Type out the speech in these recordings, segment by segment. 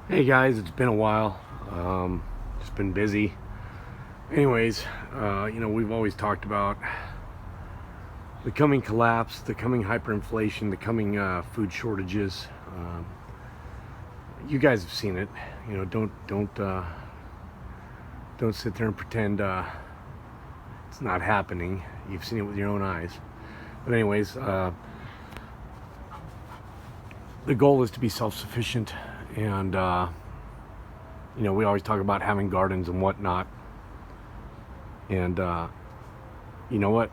Hey guys, it's been a while. Just been busy. Anyways, we've always talked about the coming collapse, the coming hyperinflation, the coming food shortages. You guys have seen it. Don't sit there and pretend it's not happening. You've seen it with your own eyes. But anyways, the goal is to be self-sufficient, and we always talk about having gardens and whatnot. And you know what?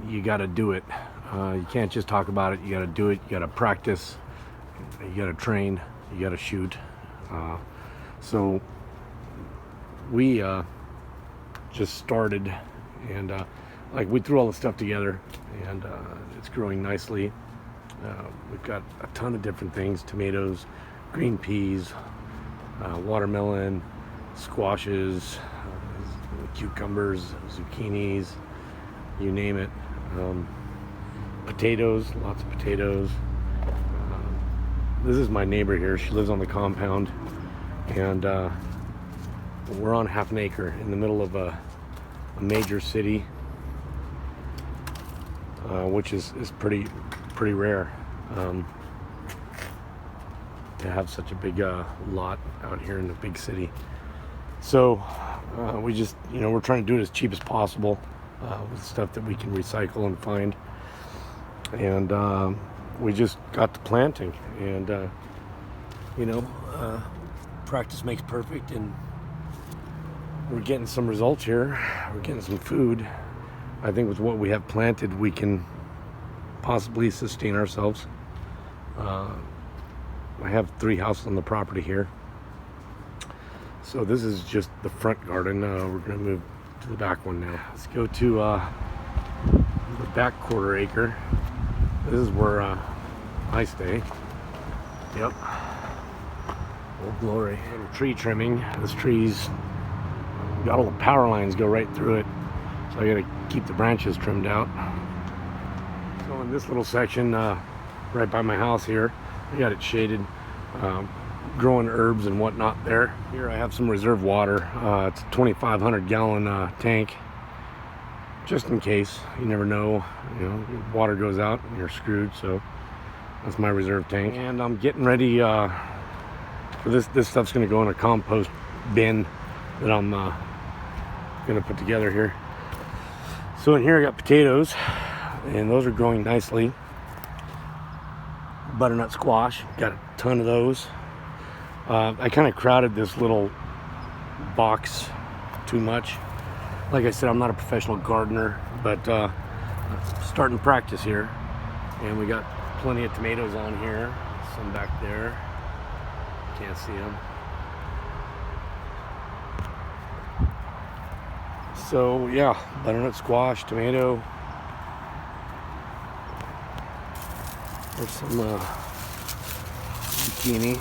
You got to do it. You can't just talk about it. You got to do it. You got to practice. You got to train. You got to shoot. So we just started, and we threw all the stuff together, and it's growing nicely. We've got a ton of different things: tomatoes, green peas, watermelon, squashes, cucumbers, zucchinis, you name it. Potatoes, lots of potatoes. This is my neighbor here. She lives on the compound, and we're on half an acre in the middle of a major city, which is pretty rare to have such a big lot out here in the big city. So we just, we're trying to do it as cheap as possible with stuff that we can recycle and find. And we just got to planting, and practice makes perfect, and we're getting some results here. We're getting some food. I think with what we have planted, we can possibly sustain ourselves. I have 3 houses on the property here. So this is just the front garden. We're going to move to the back one now. Let's go to the back quarter acre. This is where I stay. Yep. Oh, glory. Little tree trimming. This tree's got all the power lines go right through it. So I got to keep the branches trimmed out. So in this little section, right by my house here, I got it shaded. Growing herbs and whatnot there. Here I have some reserve water. It's a 2,500 gallon tank, just in case. You never know, water goes out and you're screwed. So that's my reserve tank. And I'm getting ready for this stuff's going to go in a compost bin that I'm going to put together here. So in here I got potatoes, and those are growing nicely. Butternut squash, got a ton of those. I kind of crowded this little box too much. Like I said, I'm not a professional gardener, but starting practice here. And we got plenty of tomatoes on here, some back there. Can't see them. So yeah, butternut squash, tomato. There's some zucchini.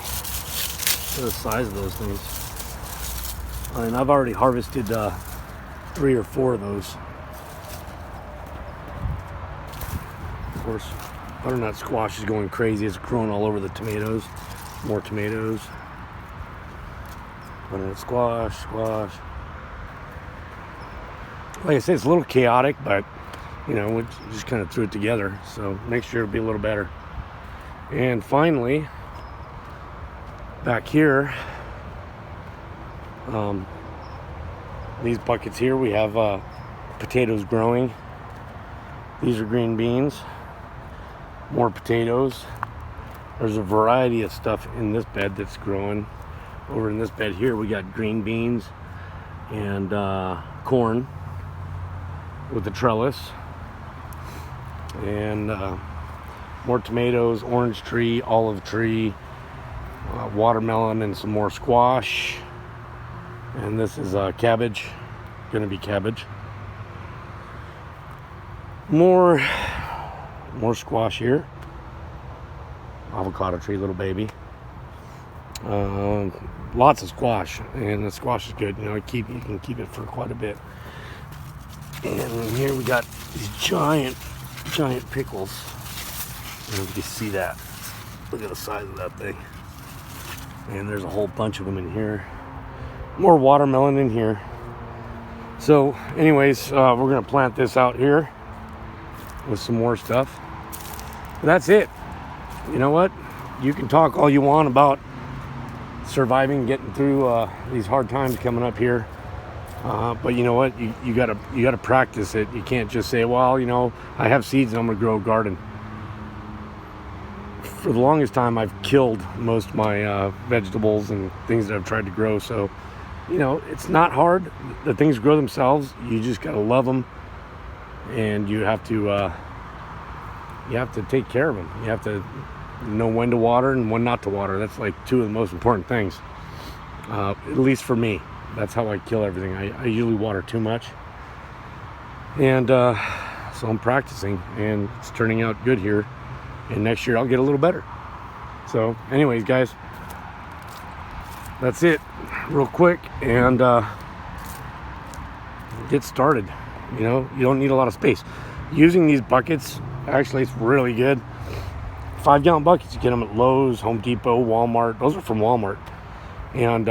Look at the size of those things. And I've already harvested 3 or 4 of those. Of course, butternut squash is going crazy. It's growing all over the tomatoes. More tomatoes. Butternut squash. Like I said, it's a little chaotic, but we just kind of threw it together. So next year it'll be a little better. And finally, back here, these buckets here, we have potatoes growing. These are green beans. More potatoes. There's a variety of stuff in this bed that's growing. Over in this bed here, we got green beans and corn with the trellis. And more tomatoes, orange tree, olive tree, watermelon, and some more squash. And this is cabbage, gonna be cabbage. More squash here. Avocado tree, little baby. Lots of squash, and the squash is good. You can keep it for quite a bit. And here we got these giant pickles. I don't know if you can see that. Look at the size of that thing. And there's a whole bunch of them in here. More watermelon in here. So anyways, we're gonna plant this out here with some more stuff. But that's it. You know what? You can talk all you want about surviving, getting through these hard times coming up here. But you know what? You gotta practice it. You can't just say, well, you know, I have seeds and I'm gonna grow a garden. For the longest time, I've killed most of my vegetables and things that I've tried to grow. So, you know, it's not hard. The things grow themselves. You just gotta love them, and you have to take care of them. You have to know when to water and when not to water. That's like two of the most important things. At least for me, that's how I kill everything. I usually water too much, and so I'm practicing, and it's turning out good here. And next year I'll get a little better. So anyways, guys, that's it real quick, and get started. You know, you don't need a lot of space. Using these buckets, actually, it's really good. 5-gallon buckets, you get them at Lowe's, Home Depot, Walmart. Those are from Walmart. And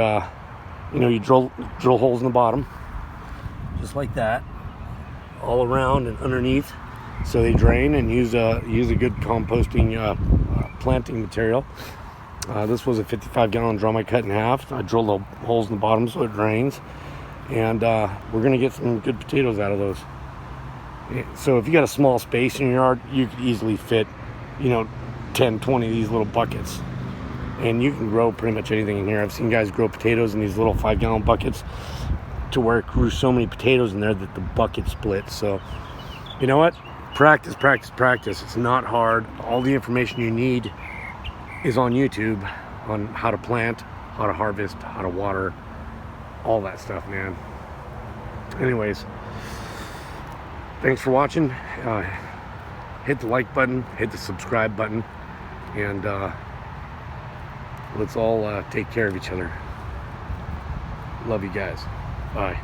you know, you drill holes in the bottom just like that, all around and underneath, so they drain, and use a good composting planting material. This was a 55-gallon drum I cut in half. I drilled the holes in the bottom so it drains, and we're gonna get some good potatoes out of those. So if you got a small space in your yard, you could easily fit, you know, 10, 20 of these little buckets, and you can grow pretty much anything in here. I've seen guys grow potatoes in these little 5-gallon buckets to where it grew so many potatoes in there that the bucket split. So you know what? Practice, practice, practice. It's not hard. All the information you need is on YouTube on how to plant, how to harvest, how to water, all that stuff, man. Anyways, thanks for watching. Hit the like button, hit the subscribe button, and let's all take care of each other. Love you guys. Bye.